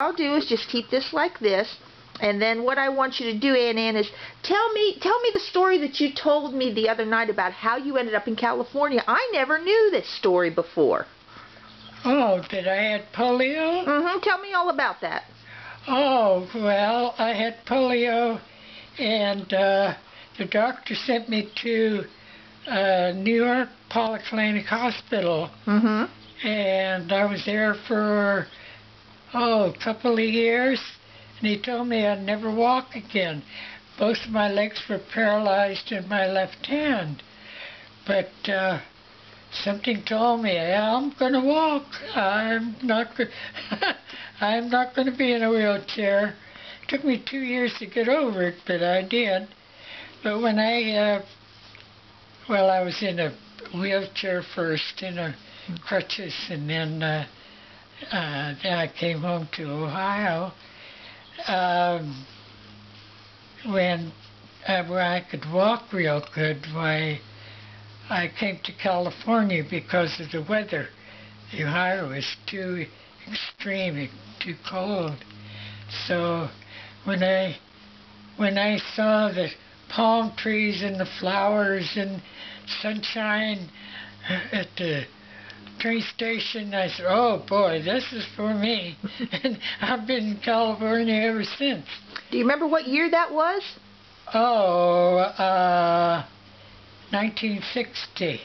I'll do is just keep this like this, and then what I want you to do, Aunt Anne, is tell me the story that you told me the other night about how you ended up in California. I never knew this story before. Oh, that I had polio? Mm-hmm. Tell me all about that. Oh, well, I had polio, and the doctor sent me to New York Polyclinic Hospital. Mm-hmm. And I was there for, a couple of years, and he told me I'd never walk again. Both of my legs were paralyzed in my left hand. But something told me, I'm going to walk. I'm not going to be in a wheelchair. It took me 2 years to get over it, but I did. But when I was in a wheelchair first, in a crutches, and then I came home to Ohio. When I could walk real good, why I came to California because of the weather. The Ohio is too extreme, too cold. So when I saw the palm trees and the flowers and sunshine at the train station, I said, oh boy, this is for me. And I've been in California ever since. Do you remember what year that was? 1960.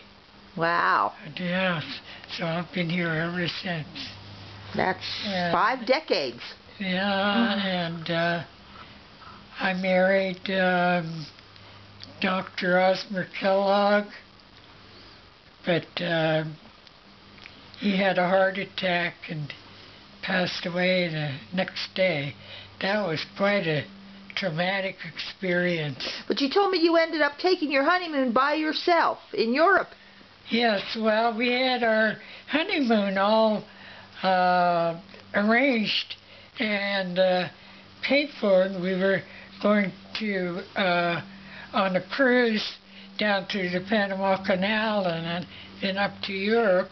Wow. Yes, so I've been here ever since. That's 5 decades. Yeah, and I married Dr. Osmer Kellogg, but he had a heart attack and passed away the next day. That was quite a traumatic experience. But you told me you ended up taking your honeymoon by yourself in Europe. Yes, well, we had our honeymoon all arranged and paid for, and we were going to on a cruise down through the Panama Canal and then up to Europe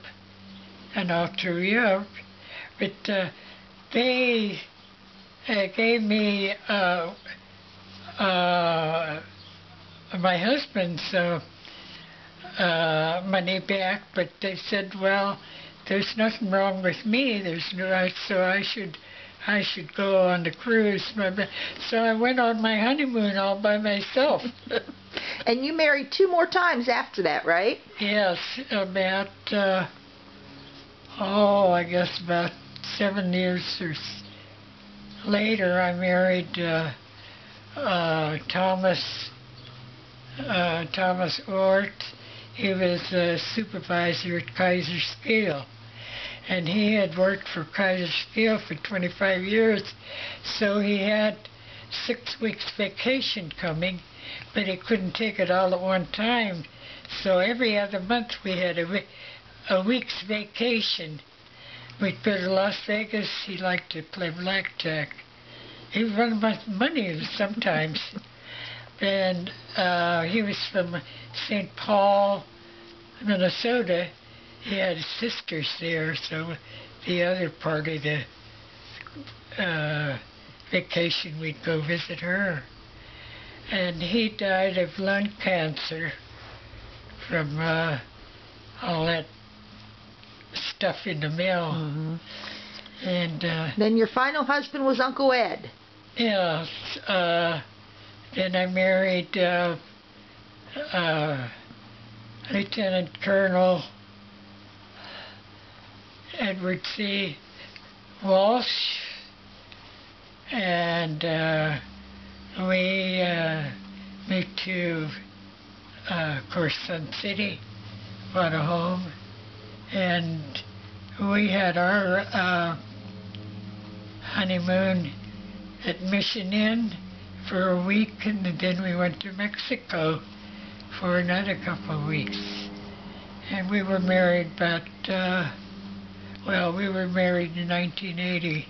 and all through Europe. But they gave me my husband's money back, but they said, well, there's nothing wrong with me. So I should go on the cruise. So I went on my honeymoon all by myself. And you married 2 more times after that, right? Yes, about I guess about 7 years later, I married Thomas Ort. He was a supervisor at Kaiser Steel, and he had worked for Kaiser Steel for 25 years, so he had 6 weeks vacation coming, but he couldn't take it all at one time. So every other month we had a week's vacation. We'd go to Las Vegas. He liked to play blackjack. He won money sometimes. And he was from St. Paul, Minnesota. He had sisters there, so the other part of the vacation we'd go visit her. And he died of lung cancer from all that stuff in the mill. Mm-hmm. And then your final husband was Uncle Ed. Yes. Then I married Lieutenant Colonel Edward C. Walsh, and we moved to, of course, Sun City, bought a home, and we had our honeymoon at Mission Inn for a week, and then we went to Mexico for another couple of weeks. And we were married about, we were married in 1980,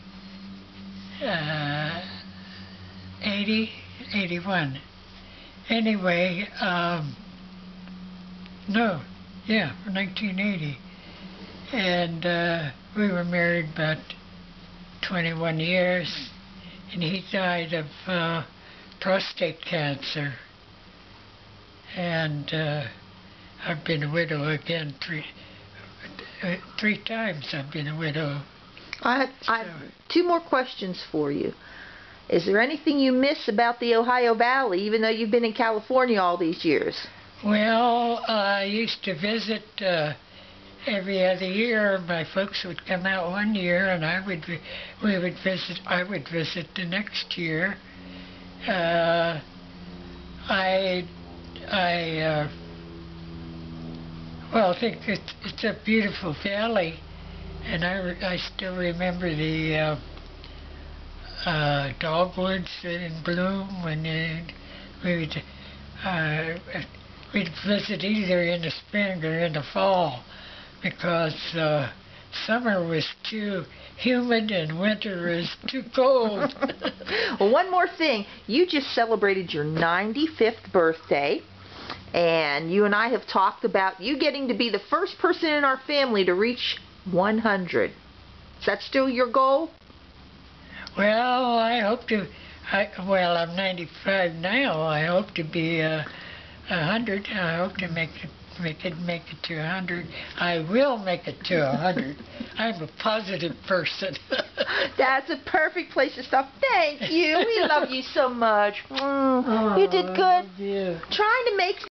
81. Anyway, 1980. And we were married about 21 years, and he died of prostate cancer. And I've been a widow again three times. I've been a widow. I have 2 more questions for you. Is there anything you miss about the Ohio Valley, even though you've been in California all these years? Well, I used to visit every other year. My folks would come out one year, and I would visit the next year. I think it's a beautiful valley, and I still remember the dogwoods in bloom when we'd visit either in the spring or in the fall, because summer was too humid and winter is too cold. Well, one more thing. You just celebrated your 95th birthday, and you and I have talked about you getting to be the first person in our family to reach 100. Is that still your goal? Well, I hope to. I'm 95 now. I hope to be 100. I hope to make it to 100. I will make it to 100. I'm a positive person. That's a perfect place to stop. Thank you. We love you so much. You did good. Yeah. Trying to make